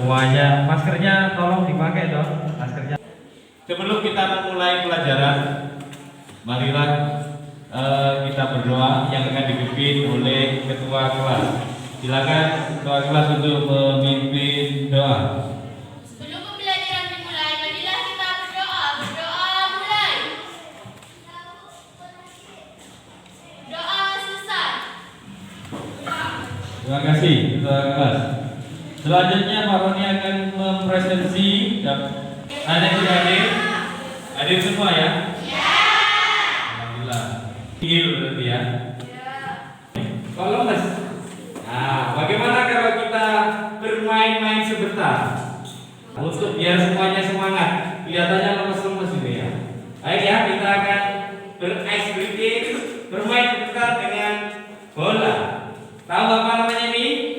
semuanya. Maskernya tolong dipakai dong, maskernya. Sebelum kita memulai pelajaran, marilah kita berdoa yang akan dipimpin oleh ketua kelas. Silakan ketua kelas untuk memimpin doa. Sebelum pembelajaran dimulai, marilah kita berdoa. Berdoa mulai. Doa selesai. Terima kasih ketua kelas. Selanjutnya Pak Roni akan mempresentasi. Ada yang hadir? Hadir semua ya? Alhamdulillah. Tinggi berarti ya? Kalau mas, nah bagaimana kalau kita bermain-main sebentar untuk biar semuanya semangat? Kelihatannya lemes-lemes gitu ya. Baik ya, kita akan berice breaking, bermain sebentar dengan bola. Tahu apa namanya ini?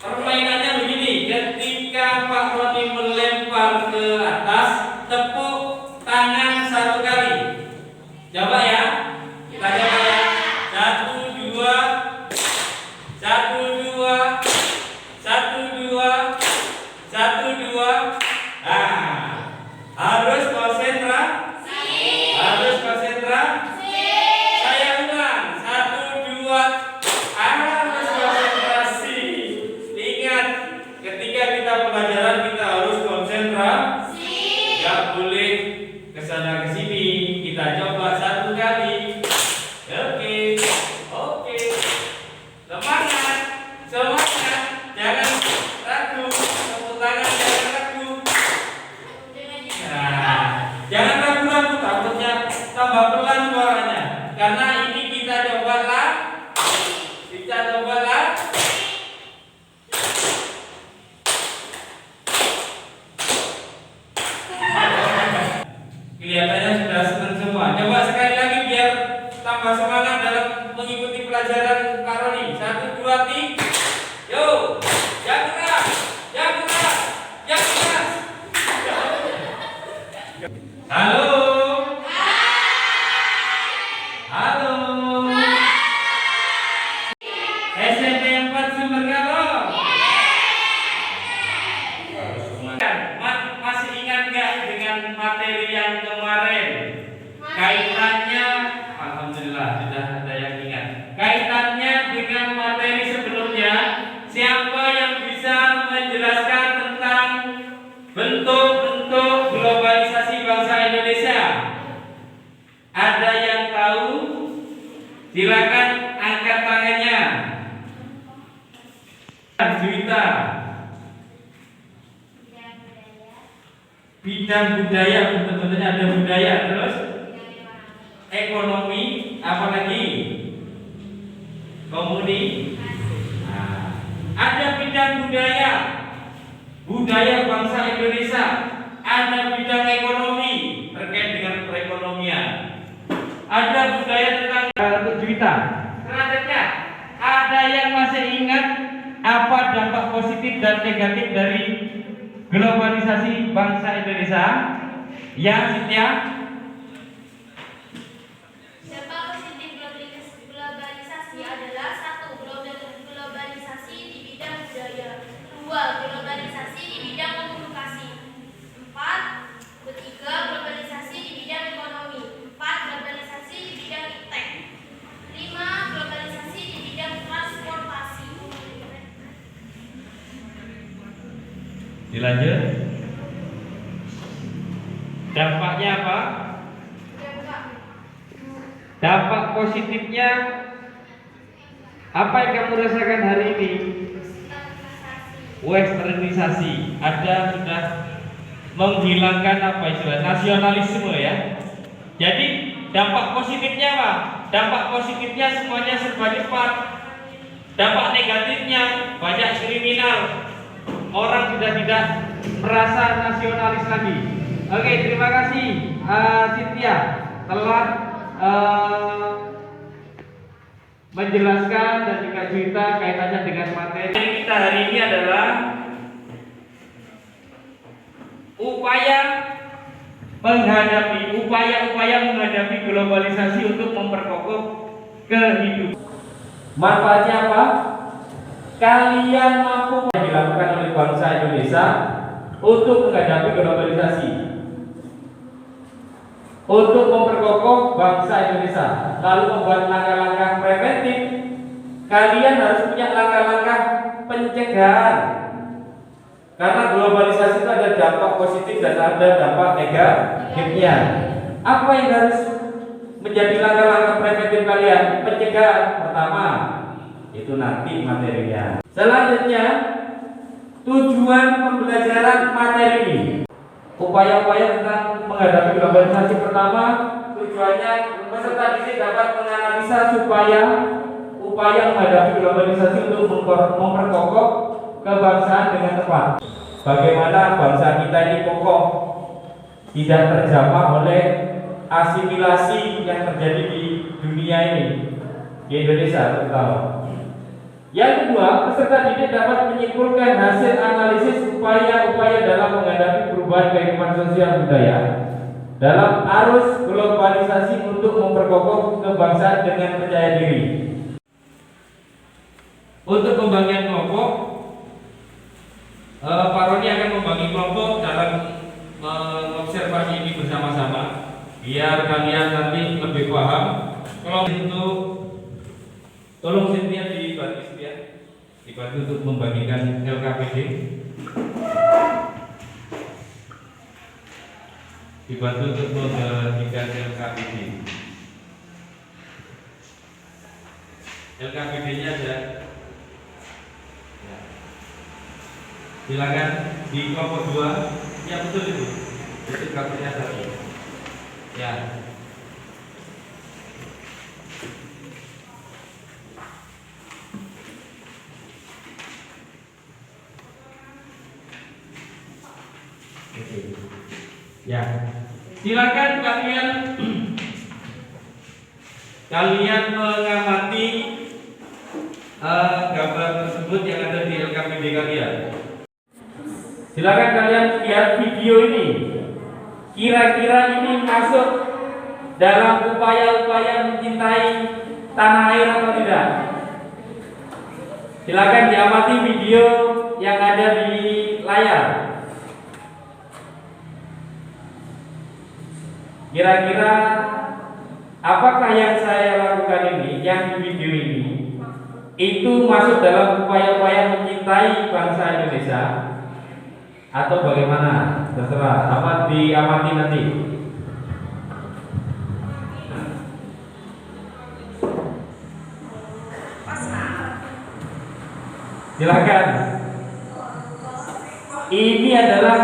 Permainannya begini, ketika Pak Roni melempar ke atas, tepuk tangan satu kali. Coba ya, kita coba ya. 1, 2, 1, 2, 1, 2, 1, 2. Nah, harus konsentrasi. Harus konsentrasi. Saya ulang, 1, 2. Harus konsentrasi. Ingat, ketika kita pelajaran kita harus konsentrasi. Gak boleh kesana kesini. Kita coba satu kali. Oke, oke. Semangat, semangat. Jangan ragu. Tepuk tangan, jangan ragu. Nah, jangan ragu-ragu. Takutnya tambah pelan suaranya. Karena ini kita coba lagi. Kita coba lagi. Kelihatannya sudah senang semua. Coba sekali lagi biar tambah semangat dalam mengikuti pelajaran Pak Roni. 1, 2, 3. Yo, yang keras, yang keras, yang keras. Halo. Halo. SMP 4 Sumber Kalong. Masih ingat nggak dengan materi yang kemarin? Kaitannya, alhamdulillah sudah ada yang ingat. Kaitannya dengan materi sebelumnya, siapa yang bisa menjelaskan tentang bentuk-bentuk globalisasi bangsa Indonesia? Ada yang tahu? Silakan angkat tangannya. Juwita. Bidang budaya, betul-betulnya ada budaya. Terus ekonomi, apa lagi? Nah, ada bidang budaya, budaya bangsa Indonesia. Ada bidang ekonomi terkait dengan perekonomian. Ada budaya tentang Juwita. Selanjutnya, ada yang masih ingat apa dampak positif dan negatif dari globalisasi bangsa Indonesia? Yang Cynthia? Dampak positif globalisasi adalah 1. Globalisasi di bidang budaya. 2. Globalisasi di bidang komunikasi. 3. Globalisasi di bidang ekonomi. 4. Globalisasi di bidang iptek. 5. Globalisasi di bidang transportasi. Dilanjut. Dampaknya apa? Dampak positifnya apa yang kamu rasakan hari ini? Westernisasi. Ada sudah menghilangkan apa istilah nasionalisme ya. Jadi dampak positifnya apa? Dampak positifnya semuanya serba cepat. Dampak negatifnya banyak kriminal. Orang sudah tidak merasa nasionalis lagi. Oke, terima kasih Cynthia telah menjelaskan dan juga cerita kaitannya dengan materi. Kita hari ini adalah upaya menghadapi globalisasi untuk memperkokoh kehidupan. Manfaatnya apa? kalian mampu dilakukan oleh bangsa Indonesia untuk menghadapi globalisasi, untuk memperkokoh bangsa Indonesia, lalu membuat langkah-langkah preventif. Kalian harus punya langkah-langkah pencegahan, karena globalisasi itu ada dampak positif dan ada dampak negatifnya. Apa yang harus menjadi langkah-langkah preventif kalian? Pencegahan pertama itu nanti materinya. Selanjutnya tujuan pembelajaran materi ini, upaya-upaya tentang menghadapi globalisasi. Pertama, tujuannya peserta didik dapat menganalisa supaya upaya menghadapi globalisasi untuk memperkokoh kebangsaan dengan tepat. Bagaimana bangsa kita ini kokoh, tidak terjamah oleh asimilasi yang terjadi di dunia ini, di Indonesia terutama. Yang kedua, peserta didik dapat menyimpulkan hasil analisis upaya-upaya dalam menghadapi perubahan kehidupan sosial budaya dalam arus globalisasi untuk memperkokoh kebangsaan dengan percaya diri. Untuk pembagian kelompok, Pak Roni akan membagi kelompok dalam mengobservasi ini bersama-sama, biar kalian nanti lebih paham. Kalau untuk tolong Cynthia dibantu untuk membagikan LKPD, dibantu untuk membagikan LKPD. LKPD-nya ada. Ya. Silakan di kelompok 2. Ya betul itu kartunya tadi. Ya. Ya, silakan kalian mengamati gambar tersebut yang ada di LKPD kalian. Silakan kalian lihat video ini. Kira-kira ini masuk dalam upaya-upaya mencintai tanah air atau tidak? Silakan diamati video yang ada di layar. Kira-kira apakah yang saya lakukan ini, yang di video ini, itu masuk dalam upaya-upaya mencintai bangsa Indonesia atau bagaimana? Terserah, diamati nanti. Silakan. Ini adalah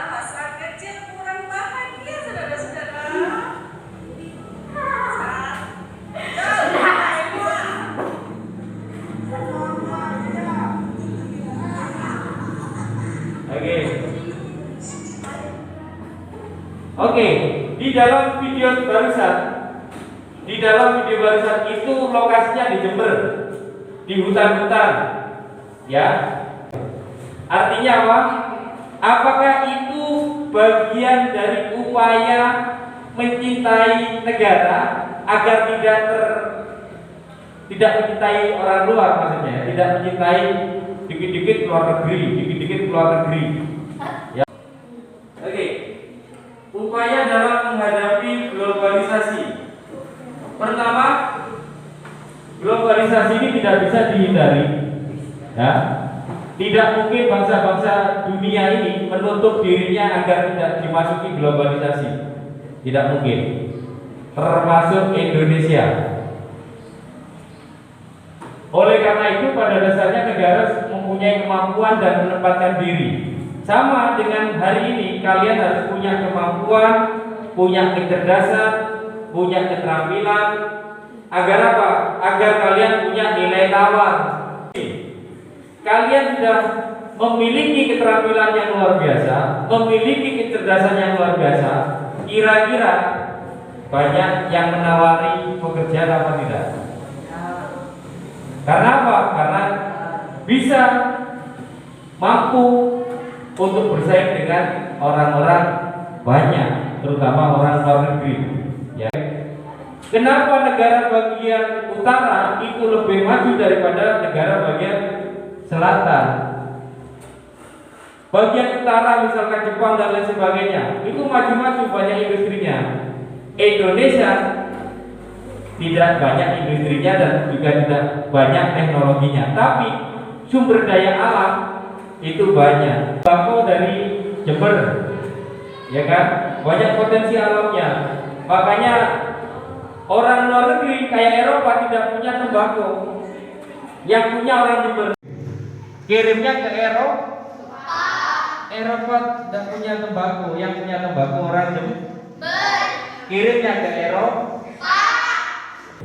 masyarakat kecil kurang bahagia, saudara-saudara. Oke, di dalam video barusan itu lokasinya di Jember, di hutan-hutan, ya. Artinya apa? Apakah itu bagian dari upaya mencintai negara agar tidak mencintai orang luar, maksudnya tidak mencintai dikit-dikit keluar negeri, ya. Oke. Upaya dalam menghadapi globalisasi. Pertama, globalisasi ini tidak bisa dihindari, ya. Tidak mungkin bangsa-bangsa dunia ini menutup dirinya agar tidak dimasuki globalisasi. Tidak mungkin. Termasuk Indonesia. Oleh karena itu pada dasarnya negara mempunyai kemampuan dan menempatkan diri. Sama dengan hari ini, kalian harus punya kemampuan, punya kecerdasan, punya keterampilan. Agar apa? Agar kalian punya nilai tawar. Kalian sudah memiliki keterampilan yang luar biasa, memiliki kecerdasan yang luar biasa. Kira-kira banyak yang menawari pekerjaan apa tidak? Karena apa? Karena bisa mampu untuk bersaing dengan orang-orang banyak, terutama orang luar negeri. Ya. Kenapa negara bagian utara itu lebih maju daripada negara bagian selatan? Bagian utara misalkan Jepang dan lain sebagainya, itu maju-maju banyak industrinya. Indonesia tidak banyak industrinya dan juga tidak banyak teknologinya, tapi sumber daya alam itu banyak. Tembakau dari Jember, ya kan, banyak potensi alamnya. Makanya orang luar negeri kayak Eropa tidak punya tembakau, yang punya orang Jember. Kirimnya ke Eropa tidak punya tembakau, yang punya tembakau orang Jember. Kirimnya ke Eropa.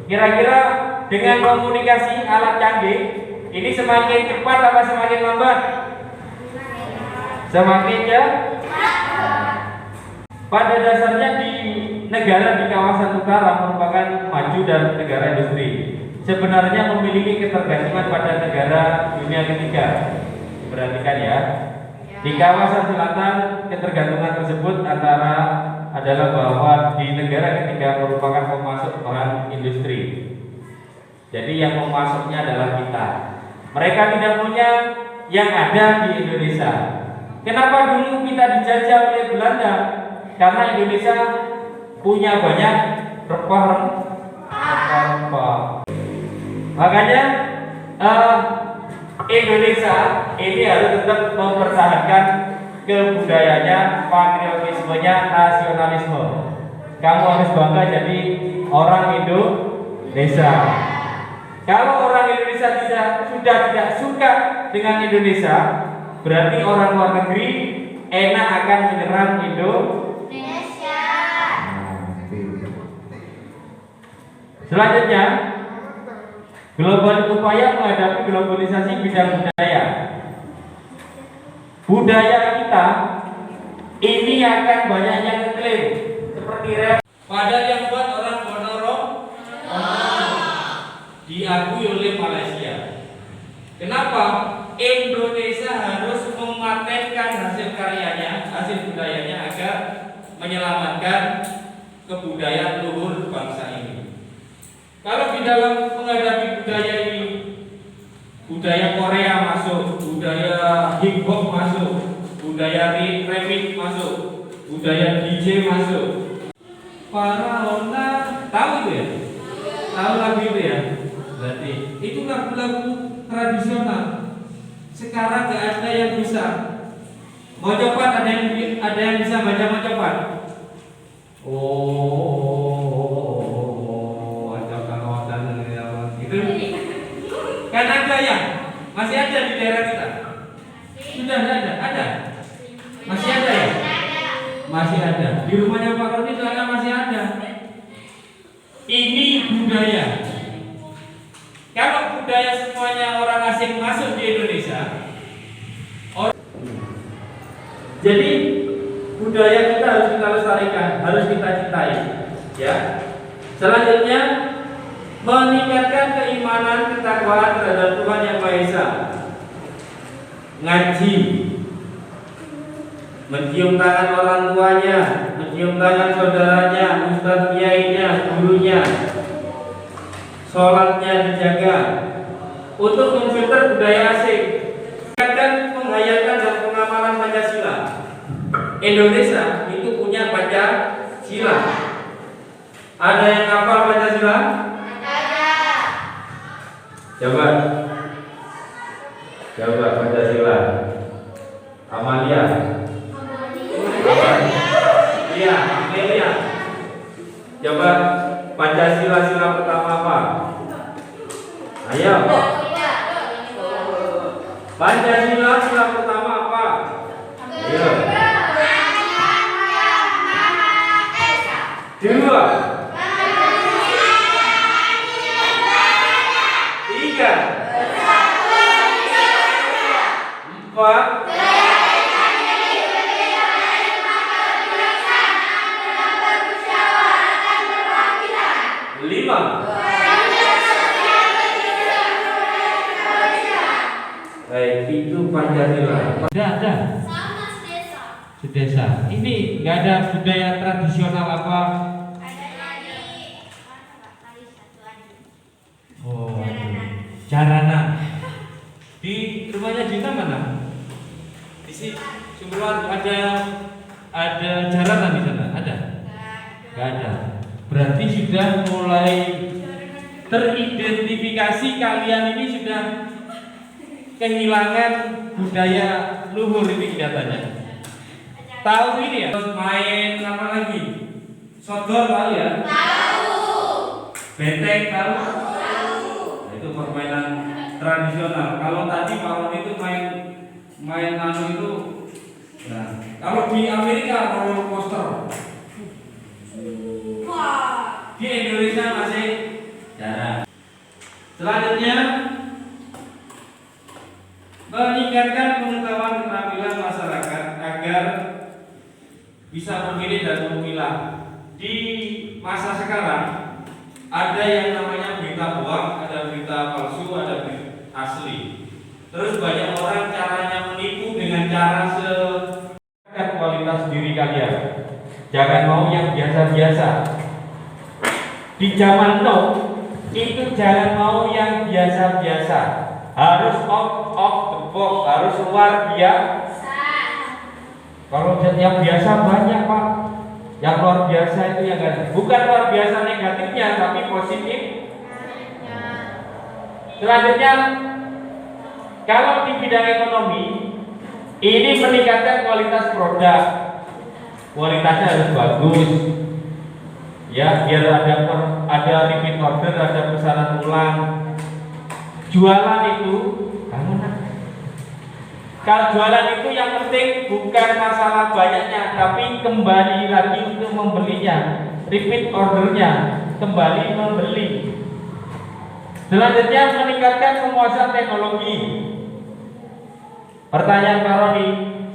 Kira-kira dengan komunikasi alat canggih ini semakin cepat apa semakin lambat? Semakin cepat. Pada dasarnya di negara di kawasan utara merupakan maju dan negara industri. Sebenarnya memiliki ketergantungan pada negara dunia ketiga. Perhatikan ya. Di kawasan selatan ketergantungan tersebut adalah bahwa di negara ketiga merupakan pemasok bahan industri. Jadi yang memasoknya adalah kita. Mereka tidak punya yang ada di Indonesia. Kenapa dulu kita dijajah oleh Belanda? Karena Indonesia punya banyak rempah-rempah. Makanya Indonesia ini harus tetap mempertahankan kebudayaannya, patriotismenya, nasionalisme. Kamu harus bangga jadi orang Indonesia. Kalau orang Indonesia sudah tidak suka dengan Indonesia, berarti orang luar negeri enak akan menyerang Indonesia. Selanjutnya, upaya menghadapi globalisasi bidang budaya. Budaya kita ini akan banyak yang klaim seperti padahal yang buat orang Bonoro diakui oleh Malaysia. Kenapa? Indonesia harus mematenkan hasil karyanya, hasil budayanya agar menyelamatkan kebudayaan luhur bangsa ini. Kalau di dalam menghadapi budaya ini, budaya Korea masuk, budaya hip hop masuk, budaya remix masuk, budaya DJ masuk. Para orang tahu itu ya? Tahu lagu itu ya? Berarti itu lagu-lagu tradisional. Sekarang gak ada yang bisa. Mau coba ada yang bisa baca mau coba? Kan ada ya? Masih ada di daerah kita? Sudah ada? Masih ada ya? Masih ada. Di rumahnya Pak Roni soalnya masih ada. Ini budaya. Kalau budaya semuanya orang asing masuk di Indonesia, jadi budaya kita harus kita lestarikan, harus kita cintai. Ya. Selanjutnya, meningkatkan keimanan ketakwaan terhadap Tuhan Yang Maha Esa. Ngaji, mencium tangan orang tuanya, mencium tangan saudaranya, ustaz kiainya, gurunya. Sholatnya dijaga untuk memfilter budaya asing dan menghayatkan dan pengamalan Pancasila. Indonesia itu punya Pancasila. Ada yang hafal Pancasila? Coba Pancasila. Amalia. Iya, Amelia. Coba Pancasila sila pertama apa? Ayo. Pancasila sila pertama apa? Ayo. Dua. Tiga. Empat. Lima. Baik, itu Pancasila. Ada. Sama Sedesa. Ini nggak ada budaya tradisional apa? Adanya di mana Pak? Kali satu aja. Oh, jaranan. Di rumahnya Dina mana? Di sini Sumberwaru ada jaranan di sana? Ada? Nggak ada. Berarti sudah mulai teridentifikasi kalian ini sudah kehilangan budaya luhur ini kelihatannya. Tahu ini ya? Main apa lagi? Sodor tahu ya? Tahu. Benteng tahu? Tahu. Nah, itu permainan tradisional. Kalau tadi Pak itu main anu itu. Nah, kalau di Amerika roller coaster. Wah. Di Indonesia masih jarang. Selanjutnya meningkatkan pengetahuan keterampilan masyarakat agar bisa memilih dan memilah. Di masa sekarang ada yang namanya berita bohong, ada berita palsu, ada berita asli. Terus banyak orang caranya menipu dengan cara kualitas diri kalian. Jangan mau yang biasa-biasa. Di zaman now itu jangan mau yang biasa-biasa. Harus out of the box, harus luar biasa. Kalau yang biasa banyak Pak. Yang luar biasa itu yang bukan luar biasa negatifnya, tapi positif. Selanjutnya, kalau di bidang ekonomi ini meningkatkan kualitas produk. Kualitasnya harus bagus. Ya, biar ada repeat order, ada pesanan ulang. Jualan itu, kalau jualan itu yang penting bukan masalah banyaknya, tapi kembali lagi untuk membelinya, repeat ordernya, kembali membeli. Selanjutnya meningkatkan penguasaan teknologi. Pertanyaan Pak Roni,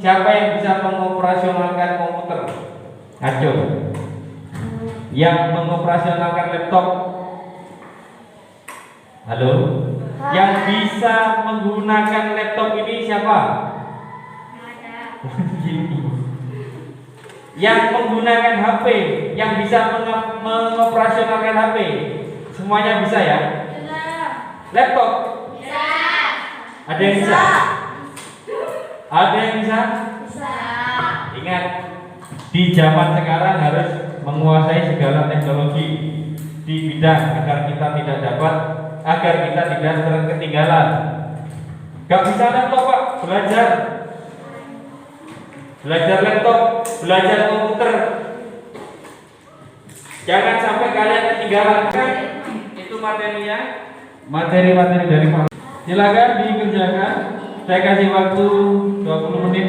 siapa yang bisa mengoperasionalkan komputer? Ngaco. Yang mengoperasionalkan laptop? Halo? Yang bisa menggunakan laptop ini siapa? Yang menggunakan HP, yang bisa mengoperasionalkan HP, semuanya bisa ya? Laptop? Bisa. Ada yang bisa? Ada yang bisa? Bisa. Ingat, di zaman sekarang harus menguasai segala teknologi di bidang agar kita tidak ketinggalan. Gak bisa laptop Pak, belajar laptop, belajar komputer. Jangan sampai kalian ketinggalan. Kan itu materinya, materi-materi dari Pak. Silakan dikerjakan. Saya kasih waktu 20 menit.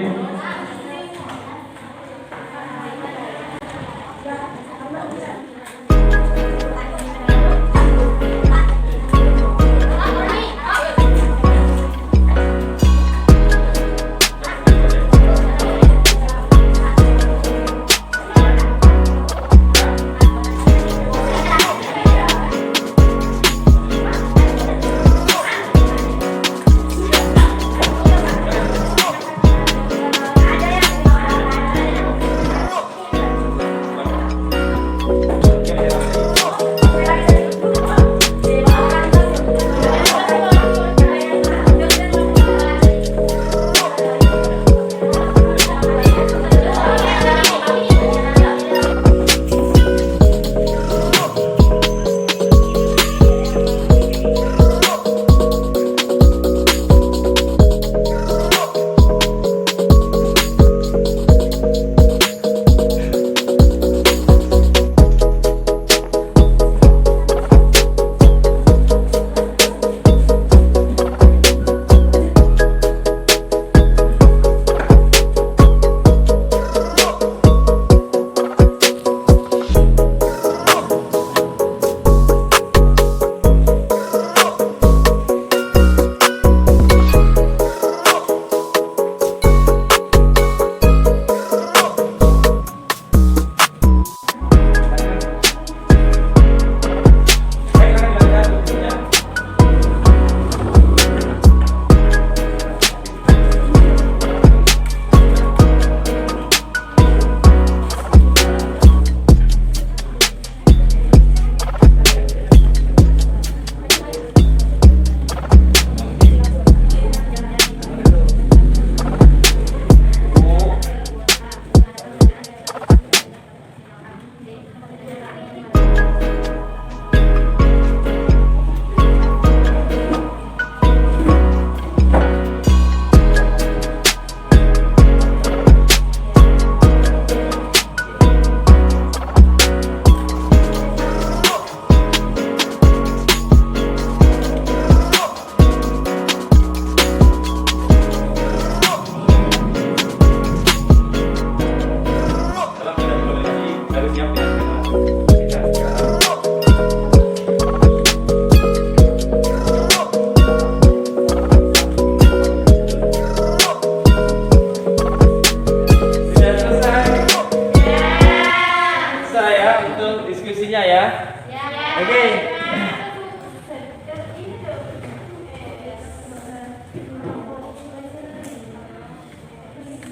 Oke.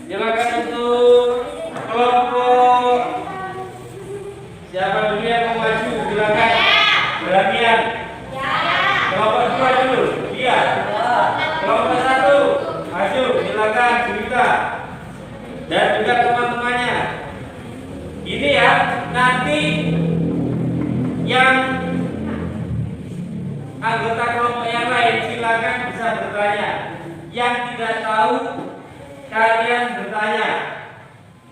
Silakan untuk kelompok siapa dulu yang mau maju, silakan bergantian. Kelompok 2 dulu, dia. Kelompok 1 maju, silakan Juwita dan juga teman-temannya. Ini ya, nanti yang anggota kelompok yang lain silakan bisa bertanya. Yang tidak tahu kalian bertanya.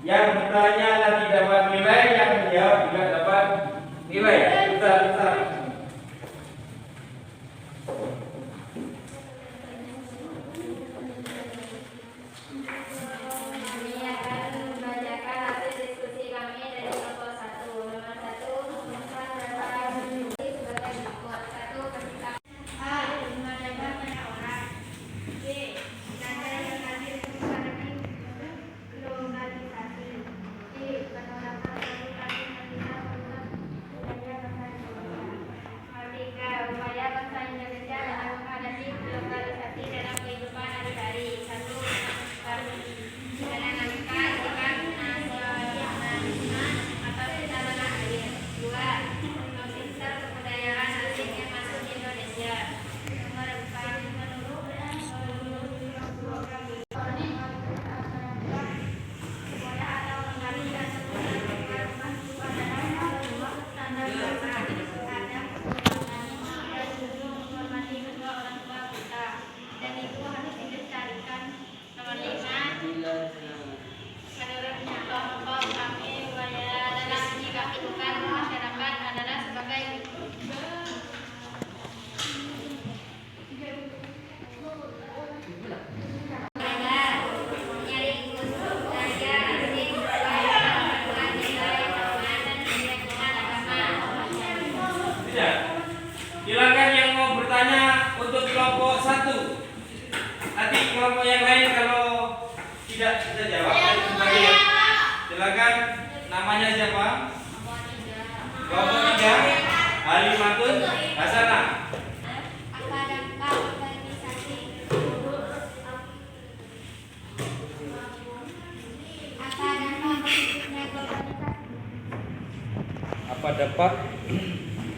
Yang bertanya nanti dapat nilai, yang menjawab juga dapat nilai. Bentar. Kami akan membacakan hasil diskusi kami dari kelompok 1. Nomor 1 merumuskan beberapa diskusi sebagai berikut. 1. Ketika A. Jumlah lebar banyak orang. B. Nada yang hadir menghadapi globalisasi. C. Penolakan globalisasi mengenai bangsa Indonesia. 3. Upaya bangsa Indonesia dalam menghadapi globalisasi dalam kehidupan hari-hari. 1. Dinamika sikap nasionalisme atau kita tanah air. 2. Mengfilter kebudayaan asing yang masuk di Indonesia. Nomor 4. Menurut program sekolah atau mengalihkan sekolah ke rumah siswa dalam standar bahasa ada dan juga menghormati kedua orang tua kita, dan itu harus dilestarikan. Nomor 5. Menurut kelompok kami, upaya dalam menyikapi tukar masyarakat adalah sebagai menyerikus budaya asing supaya memperkuat nilai kerukunan dan keyakinan agama. Tidak. Silakan yang mau bertanya untuk kelompok 1. Nanti kelompok yang lain kalau tidak bisa jawab sebagai silakan namanya siapa? Kelompok 3 Halimatun Hasanah. Apa dampak globalisasi?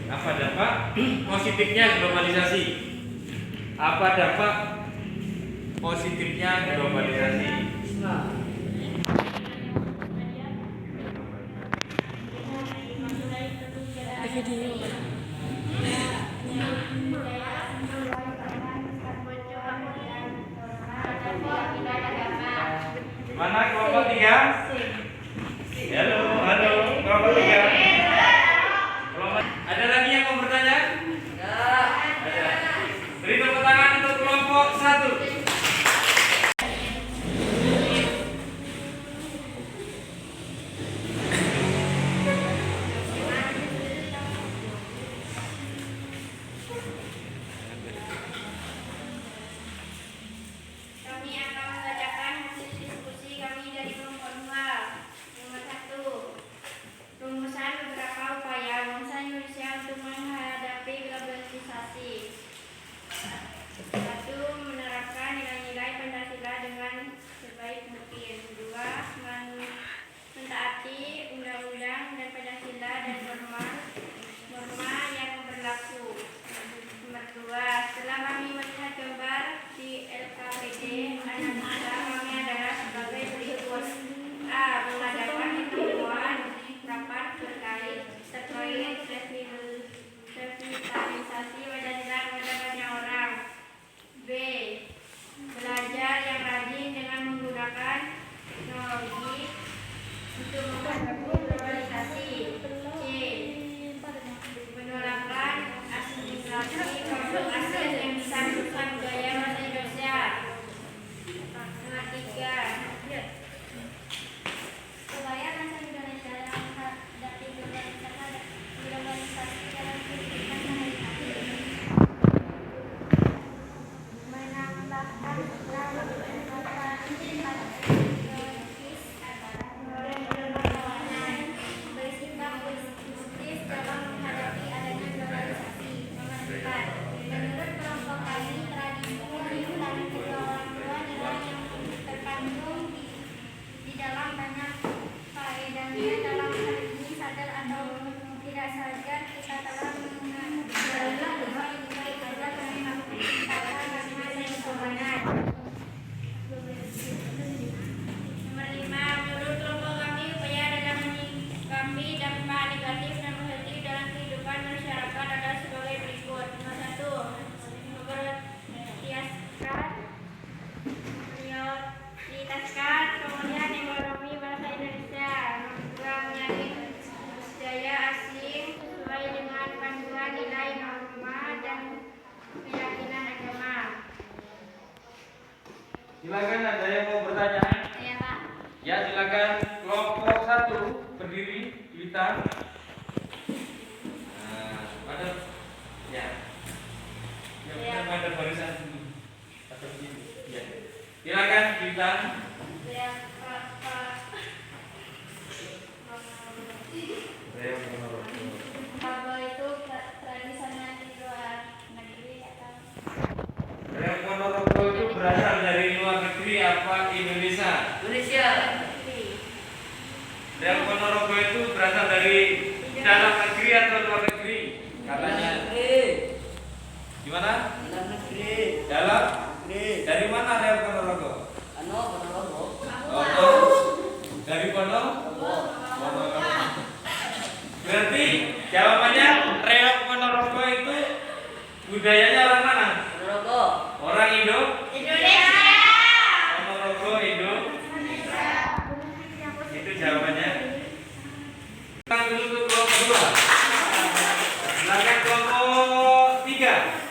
Apa dampak positifnya globalisasi? Apa dampak positifnya globalisasi? Apa dampak positifnya globalisasi? Mana kelompok 3? Halo, kelompok 3. Ada lagi yang mau bertanya? Ada. Beri tepuk tangan untuk kelompok 1. Kami akan membacakan hasil diskusi kami dari kelompok 2. Nomor 1. Rumusan beberapa upaya bangsa Indonesia untuk Silakan, ada yang mau bertanya? Saya Pak. Ya, silakan. Kelompok 1 berdiri, Juwita. Nah, pada ya. Ya, pada barisan dulu. Pada begini. Ya. Silakan, Juwita. Saya Pak. Apa itu tradisional di luar negeri atau Reok Ponorogo itu berasal dari luar negeri apa Indonesia? Reok Ponorogo itu berasal dari dalam negeri atau luar negeri? Katanya. Gimana? Dalam? Dari mana Reok Ponorogo? Oh, dari Ponorogo. Berarti jawabannya Reok Ponorogo itu budayanya orang mana? Orang Indonesia? Ponorogo Itu jawabannya. Kita dulu untuk kelompok 2. Silakan kelompok 3.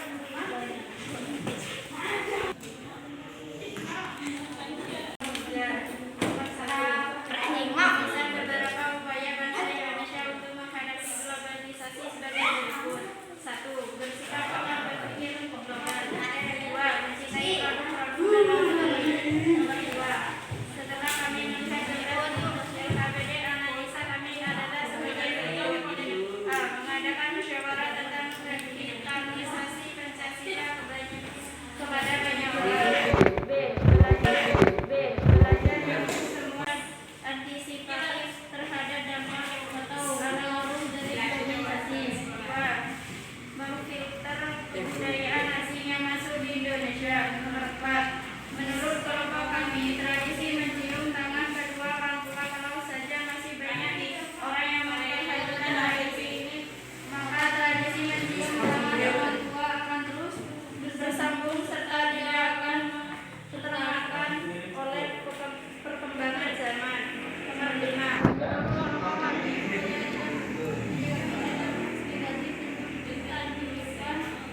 Beberapa upaya bangsa Indonesia untuk menghadapi globalisasi sebagai berikut. 1. Bersikap tetap berpikir global. 2. Mencintai produk-produk dalam negeri. Nomor 2. Setelah kami melihat beberapa LKPD analisa kami adalah sebagai berikut. A. Mengadakan musyawarah tentang revitalisasi Pancasila kepada banyak orang. B. Belajar dari semua antisipatif terhadap dampak atau pengaruh dari globalisasi. 2. Memfilter kebudayaan asing yang masuk di Indonesia. Nomor 4. Menurut kelompok kami, tradisi mencium tangan kedua orang tua kalau saja masih banyak orang yang memperhatikan tradisi ini, maka tradisi mencium tangan orang tua akan terus bersambung serta tidak akan termakan oleh perkembangan zaman. Nomor 5.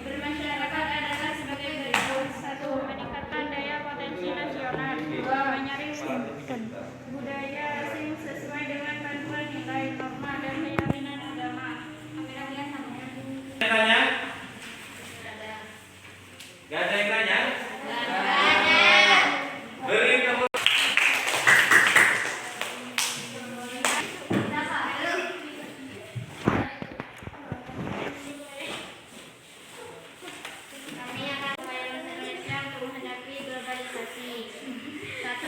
Bermasyarakat adalah sebagai berikut. 1. Meningkatkan daya potensi nasional. 2. Menyaring budaya asing sesuai dengan panduan nilai, norma, dan keyakinan agama. Tanya? Gak ada yang tanya? Beri tepuk. Kami akan upaya bangsa Indonesia untuk menghadapi globalisasi. 1.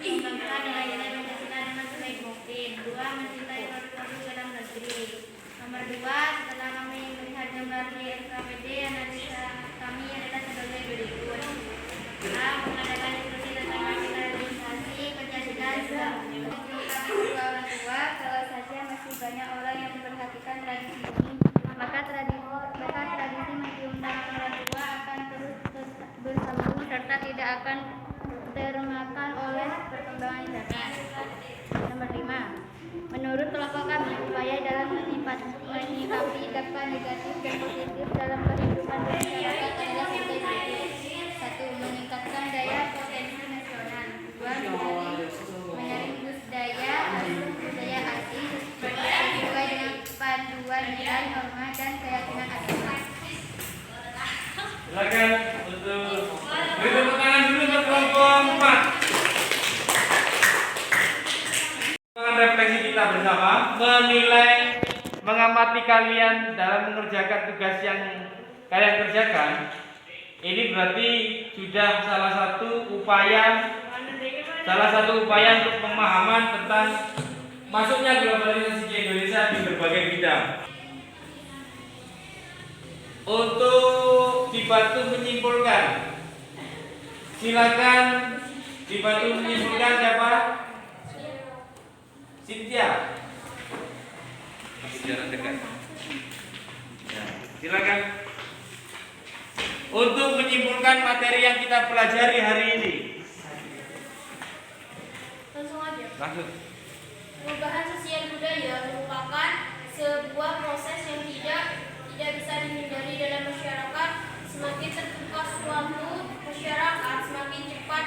Mengembangkan nilai-nilai Pancasila dengan sebaik mungkin. 2. Mencintai produk-produk dalam negeri. Nomor 2. Setelah kami melihat gambar di LKPD, analisa kami adalah sebagai berikut. A. Mengadakan diskusi tentang revitalisasi Pancasila sebagai orang tua. Kalau saja masih banyak orang yang memperhatikan tradisi ini, maka tradisi mencium tangan orang tua akan terus bersambung serta tidak akan termakan oleh perkembangan zaman. Nomor 5. Menurut kelompok kami, upaya dalam menyikapi dampak negatif dan positif dalam kehidupan masyarakat adalah sebagai berikut. 1. Meningkatkan daya potensi nasional. 2. Menyaring budaya asing sesuai dengan panduan nilai, norma, dan keyakinan agama. Silakan untuk beri tepuk tangan dulu untuk kelompok 4. Refleksi kita bersama menilai, mengamati kalian dalam mengerjakan tugas yang kalian kerjakan. Ini berarti sudah salah satu upaya untuk pemahaman tentang masuknya globalisasi ke Indonesia di berbagai bidang. Untuk dibantu menyimpulkan, silakan dibantu menyimpulkan siapa? Cynthia. Masih jarak dekat. Ya, silakan. Untuk menyimpulkan materi yang kita pelajari hari ini. Langsung aja. Langsung. Perubahan sosial budaya merupakan sebuah proses yang tidak bisa dihindari dalam masyarakat. Semakin terbuka suatu masyarakat, semakin cepat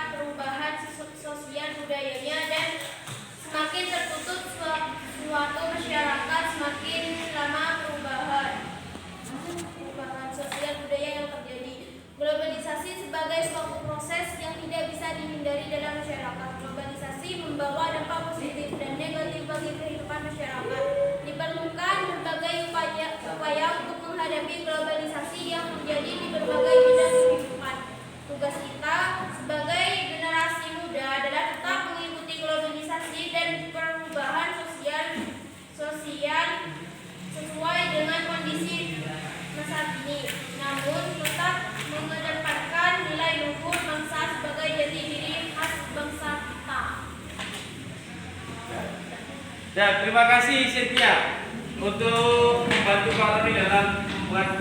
Dan terima kasih Cynthia untuk membantu Pak Roni dalam membuat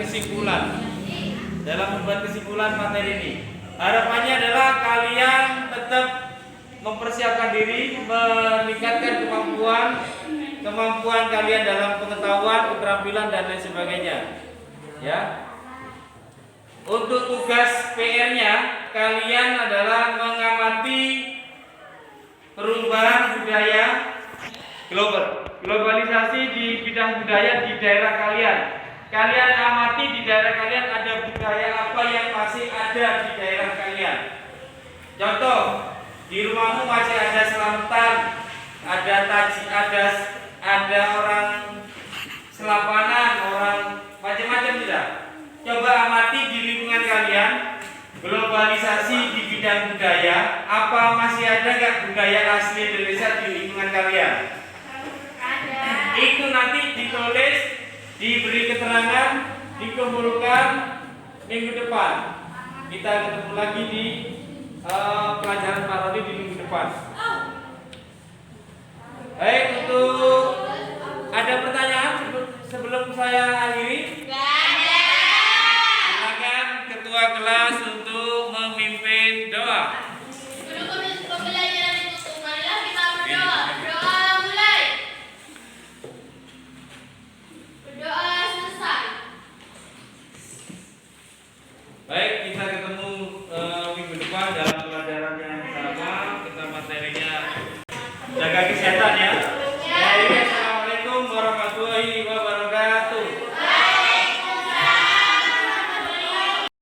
kesimpulan materi ini. Harapannya adalah kalian tetap mempersiapkan diri, meningkatkan kemampuan kalian dalam pengetahuan, keterampilan dan lain sebagainya. Ya. Untuk tugas PR-nya, kalian adalah mengamati perubahan budaya globalisasi di bidang budaya di daerah kalian. Kalian amati di daerah kalian ada budaya apa yang masih ada di daerah kalian. Contoh, di rumahmu masih ada selamatan, ada taji, ada orang selapanan, orang macam-macam tidak. Coba amati di lingkungan kalian, globalisasi di bidang budaya, apa masih ada nggak budaya asli Indonesia di lingkungan kalian? Itu nanti ditulis, diberi keterangan, dikumpulkan minggu depan. Kita ketemu lagi di pelajaran Pak Roni di minggu depan. Baik, untuk ada pertanyaan sebelum saya akhiri? Silakan ketua kelas untuk memimpin doa. Pembelajaran ditutup, marilah kita berdoa. Berdoa mulai. Berdoa selesai. Baik, kita ketemu